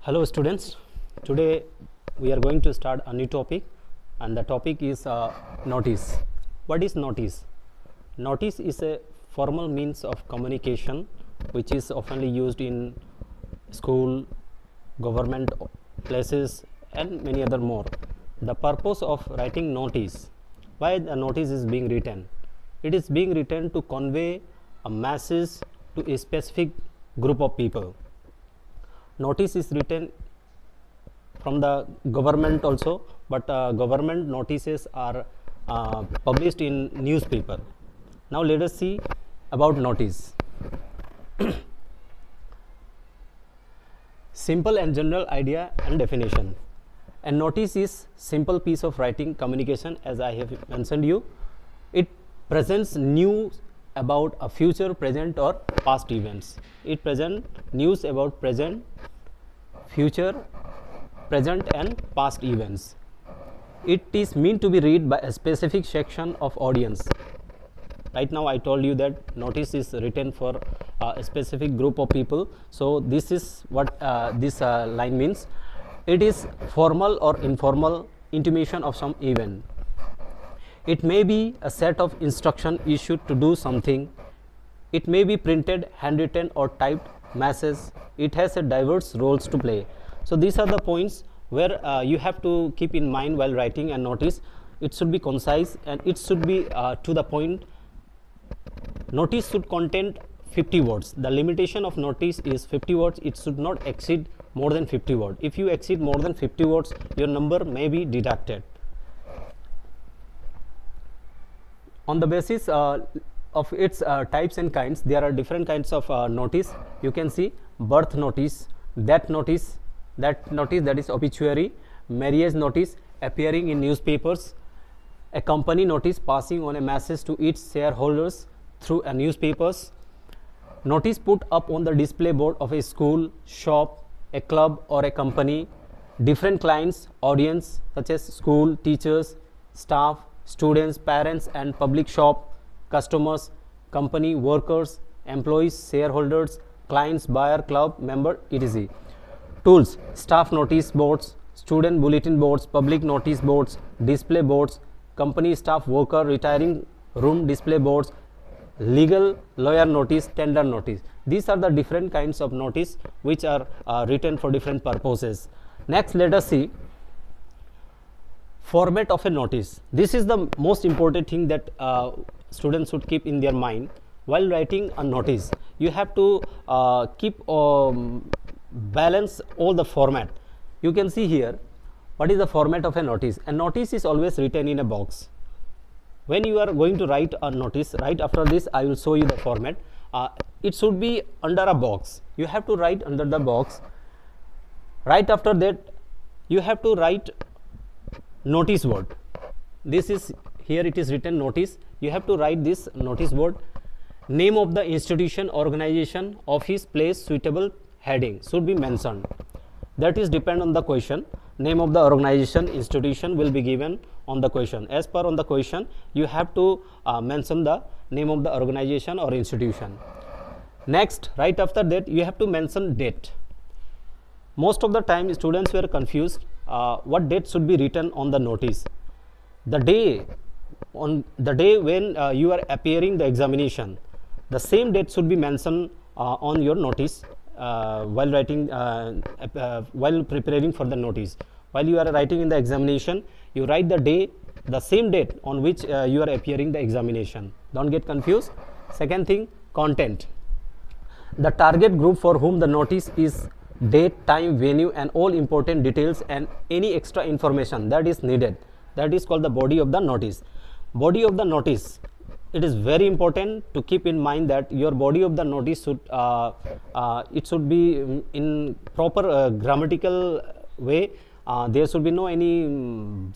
Hello students, today we are going to start a new topic and the topic is notice. What is notice? Notice is a formal means of communication which is often used in school, government places and many other more. The purpose of writing notice, why the notice is being written? It is being written to convey a message to a specific group of people. Notice is written from the government also, but government notices are published in newspaper. Now let us see about notice. Simple and general idea and definition. A notice is simple piece of writing communication, as I have mentioned you. It presents news about a future, present or past events. It presents news about present, future, present and past events. It is meant to be read by a specific section of audience. Right now I told you that notice is written for a specific group of people. So this is what this line means. It is formal or informal intimation of some event. It may be a set of instruction issued to do something. It may be printed, handwritten or typed message. It has a diverse roles to play. So these are the points where you have to keep in mind while writing a notice. It should be concise and it should be to the point. Notice should contain 50 words. The limitation of notice is 50 words. It should not exceed more than 50 words. If you exceed more than 50 words, your number may be deducted. On the basis of its types and kinds, there are different kinds of notice. You can see birth notice, that notice that is obituary, marriage notice appearing in newspapers, a company notice passing on a message to its shareholders through a newspapers, notice put up on the display board of a school, shop, a club or a company, different clients, audience such as school, teachers, staff, students, parents and public shop, customers, company, workers, employees, shareholders, clients, buyer, club, member, etc. Tools, staff notice boards, student bulletin boards, public notice boards, display boards, company staff worker retiring room display boards, legal lawyer notice, tender notice. These are the different kinds of notice which are written for different purposes. Next, let us see format of a notice. This is the most important thing that students should keep in their mind while writing a notice. You have to keep balance all the format. You can see here what is the format of a notice. A notice is always written in a box. When you are going to write a notice, right after this I will show you the format. It should be under a box. You have to write under the box. Right after that you have to write notice word. This is here, it is written notice. You have to write this notice word. Name of the institution, organization, office, place, suitable heading should be mentioned. That is depend on the question. Name of the organization, institution will be given on the question. As per on the question, you have to mention the name of the organization or institution. Next, right after that you have to mention date. Most of the time students were confused what date should be written on the notice. The day when you are appearing the examination, the same date should be mentioned on your notice while writing while preparing for the notice. While you are writing in the examination, you write the day, the same date on which you are appearing the examination. Don't get confused. Second thing, content. The target group for whom the notice is date, time, venue and all important details and any extra information that is needed. That is called the body of the notice. Body of the notice. It is very important to keep in mind that your body of the notice should it should be in proper grammatical way. There should be no any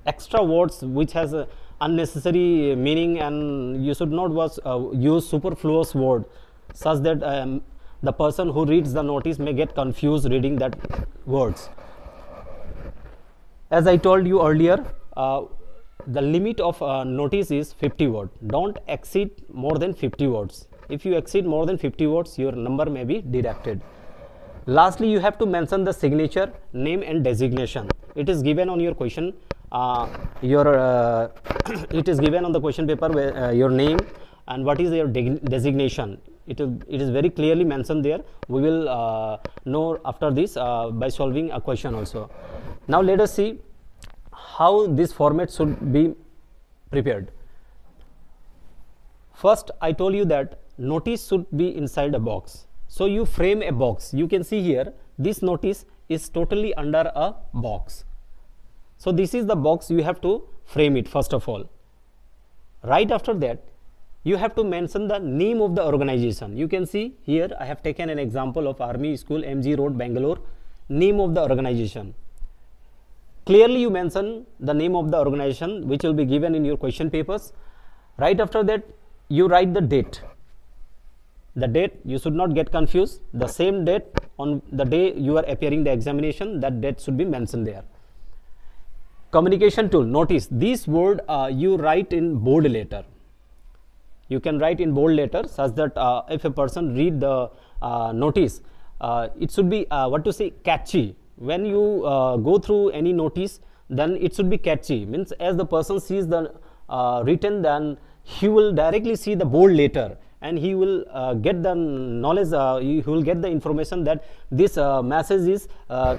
extra words which has unnecessary meaning, and you should not use superfluous word such that the person who reads the notice may get confused reading that words. As I told you earlier, the limit of notice is 50 words. Don't exceed more than 50 words. If you exceed more than 50 words, your number may be deducted. Lastly, you have to mention the signature, name and designation. It is given on your question, it is given on the question paper where, your name and what is your designation. It is very clearly mentioned there. We will know after this by solving a question also. Now let us see how this format should be prepared. First, I told you that notice should be inside a box. So you frame a box. You can see here this notice is totally under a box. So this is the box, you have to frame it first of all. Right after that, you have to mention the name of the organization. You can see here I have taken an example of Army School, MG Road, Bangalore. Name of the organization. Clearly you mention the name of the organization which will be given in your question papers. Right after that, you write the date. The date, you should not get confused. The same date on the day you are appearing the examination, that date should be mentioned there. Communication tool, notice this word you write in bold letter. You can write in bold letter such that if a person read the notice, it should be catchy. When you go through any notice, then it should be catchy. Means as the person sees the written, then he will directly see the bold letter and he will get the knowledge, he will get the information that this message is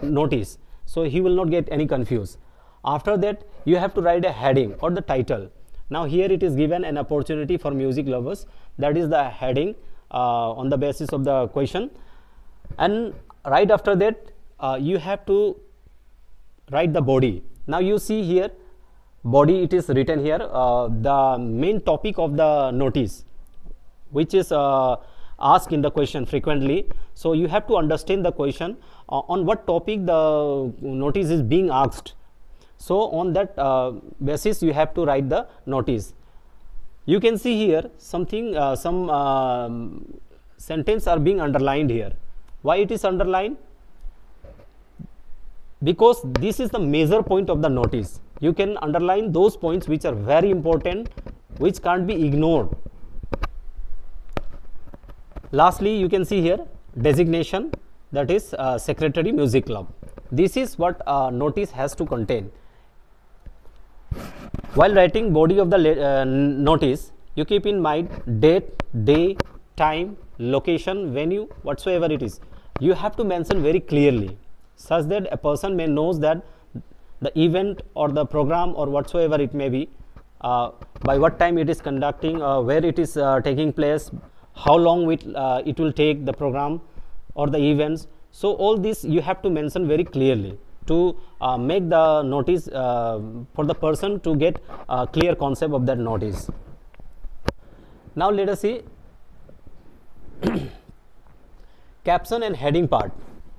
notice. So he will not get any confused. After that, you have to write a heading or the title. Now here it is given an opportunity for music lovers. That is the heading on the basis of the question. And right after that, you have to write the body. Now you see here, body, it is written here, the main topic of the notice, which is asked in the question frequently. So you have to understand the question on what topic the notice is being asked. So on that basis you have to write the notice. You can see here something, some sentence are being underlined here. Why it is underlined? Because this is the major point of the notice. You can underline those points which are very important, which can't be ignored. Lastly, you can see here designation, that is Secretary Music Club. This is what notice has to contain. While writing body of the notice, you keep in mind date, day, time, location, venue, whatsoever it is. You have to mention very clearly such that a person may knows that the event or the program or whatsoever it may be, by what time it is conducting, where it is taking place, how long it will take the program or the events. So all this you have to mention very clearly to make the notice for the person to get a clear concept of that notice. Now let us see caption and heading part.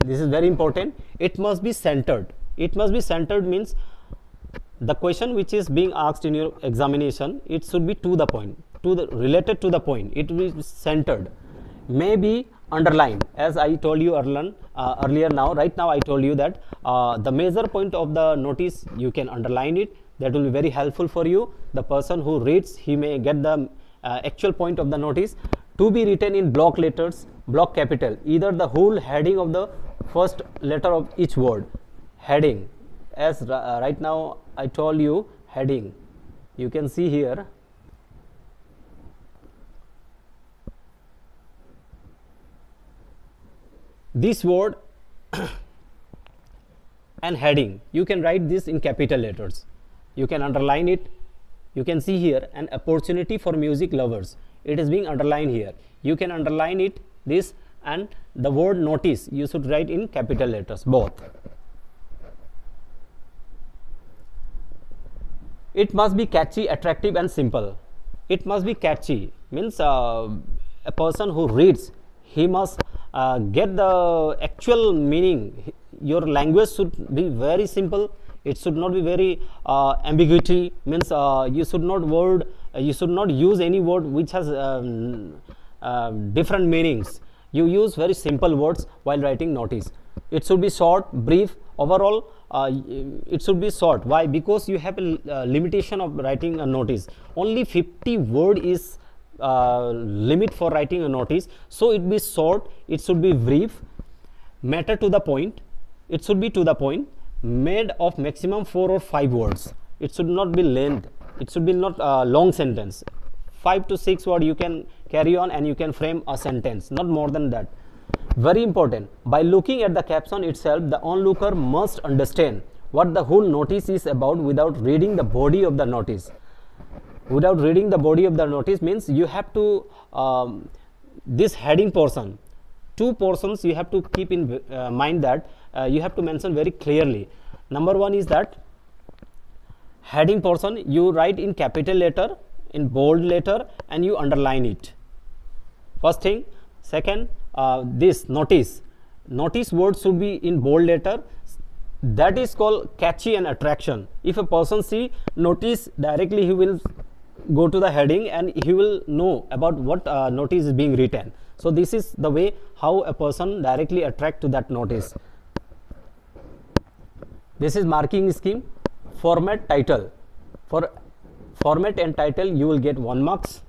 This is very important. It must be centered. It must be centered means the question which is being asked in your examination, it should be to the point, related to the point. It will be centered. Maybe underlined, as I told you earlier. Now right now I told you that the major point of the notice you can underline it. That will be very helpful for you. The person who reads, he may get the actual point of the notice. To be written in block letters, block capital, either the whole heading of the first letter of each word. Heading, as right now I told you, heading. You can see here this word and heading, you can write this in capital letters. You can underline it. You can see here an opportunity for music lovers. It is being underlined here. You can underline it, this, and the word notice you should write in capital letters, both. It must be catchy, attractive and simple. It must be catchy means a person who reads, he must get the actual meaning. Your language should be very simple. It should not be very ambiguity, means you should not use any word which has different meanings. You use very simple words while writing notice. It should be short, brief. Overall, it should be short. Why? Because you have a limitation of writing a notice. Only 50 word is limit for writing a notice. So it be short. It should be brief. matter to the point. It should be to the point, made of maximum 4 or 5 words. It should not be length, it should be not long sentence. 5 to 6 word you can carry on and you can frame a sentence, not more than that. Very important, by looking at the caption itself, the onlooker must understand what the whole notice is about without reading the body of the notice. Without reading the body of the notice means you have to this heading portion, 2 portions you have to keep in mind that you have to mention very clearly. Number 1 is that heading portion you write in capital letter, in bold letter, and you underline it. First thing. Second, this notice word should be in bold letter. That is called catchy and attraction. If a person see notice directly, he will go to the heading and he will know about what notice is being written. So this is the way how a person directly attract to that notice. This is marking scheme. Format, title. For format and title you will get 1 marks.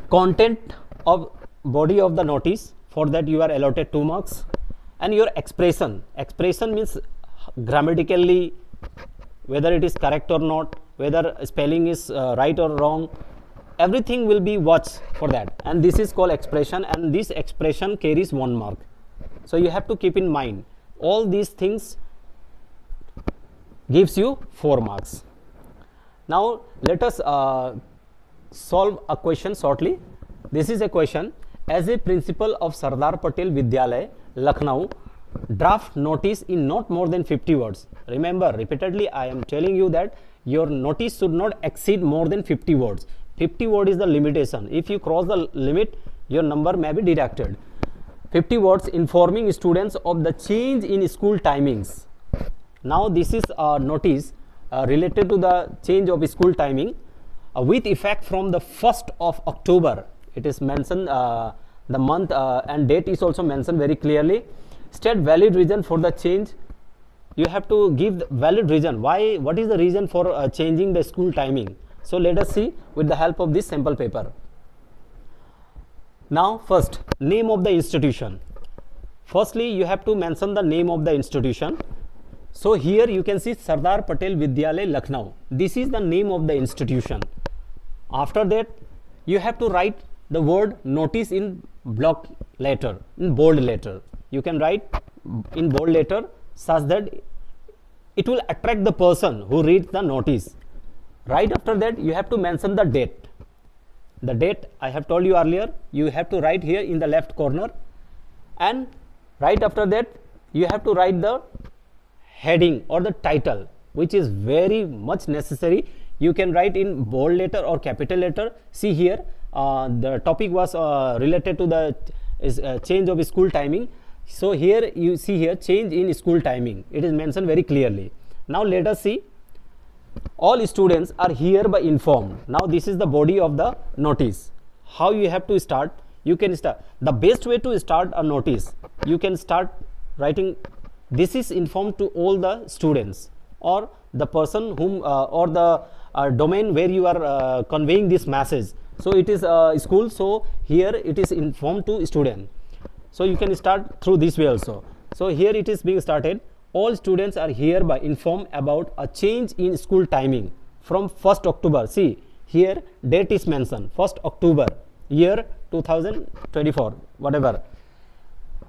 Content of body of the notice, for that you are allotted 2 marks. And your expression means grammatically whether it is correct or not, whether spelling is right or wrong, everything will be watched for that, and this is called expression, and this expression carries 1 mark. So you have to keep in mind all these things gives you 4 marks. Now let us solve a question shortly. This is a question. As a principal of Sardar Patel Vidyalaya, Lucknow, draft notice in not more than 50 words. Remember, repeatedly I am telling you that your notice should not exceed more than 50 words. 50 word is the limitation. If you cross the limit, your number may be deducted. 50 words informing students of the change in school timings. Now this is a notice related to the change of school timing with effect from the 1st of October. It is mentioned, the month and date is also mentioned very clearly. State valid reason for the change. You have to give the valid reason. Why? What is the reason for changing the school timing? So let us see with the help of this sample paper. Now first, name of the institution. Firstly, you have to mention the name of the institution. So here you can see Sardar Patel Vidyalaya, Lucknow. This is the name of the institution. After that, you have to write the word notice in block letter, in bold letter. You can write in bold letter such that it will attract the person who reads the notice. Right after that, you have to mention the date. The date I have told you earlier, you have to write here in the left corner, and right after that you have to write the heading or the title, which is very much necessary. You can write in bold letter or capital letter. See here, the topic was related to the change of school timing. So here you see here change in school timing. It is mentioned very clearly. Now let us see. All students are hereby informed. Now this is the body of the notice. How you have to start? You can start. The best way to start a notice, you can start writing, this is informed to all the students, or the person whom or the domain where you are conveying this message. So it is school, so here it is informed to student. So you can start through this way also. So here it is being started. All students are hereby informed about a change in school timing from 1st October. See here date is mentioned, 1st October, year 2024, whatever.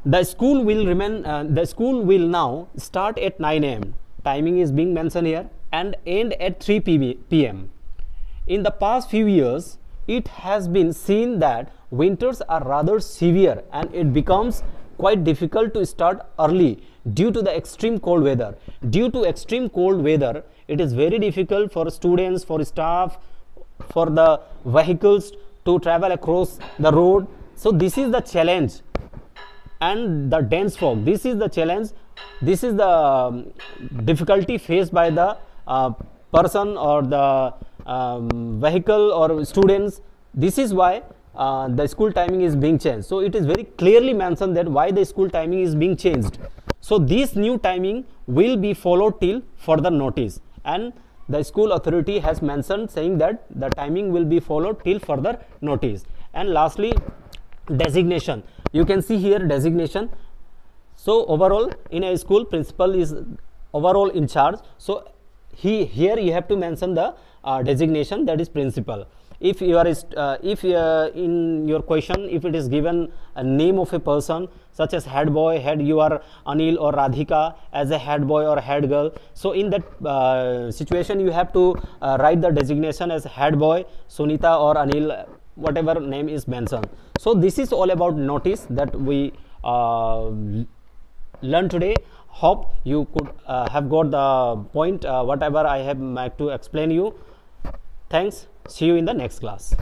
The school will remain, the school will now start at 9 AM. Timing is being mentioned here, and end at 3 PM. In the past few years, it has been seen that winters are rather severe and it becomes quite difficult to start early due to the extreme cold weather. Due to extreme cold weather, it is very difficult for students, for staff, for the vehicles to travel across the road. So this is the challenge. And the dense fog, this is the challenge, this is the difficulty faced by the person or the vehicle or students. This is why the school timing is being changed. So it is very clearly mentioned that why the school timing is being changed. So this new timing will be followed till further notice, and the school authority has mentioned saying that the timing will be followed till further notice. And lastly, designation. You can see here designation. So overall, in a school, principal is overall in charge. So here you have to mention the designation, that is principal. If you are in your question, if it is given a name of a person such as head boy, head, you are Anil or Radhika as a head boy or head girl. So in that situation, you have to write the designation as head boy, Sunita or Anil, whatever name is mentioned. So this is all about notice that we learn today. Hope you could have got the point whatever I have to explain you. Thanks. See you in the next class.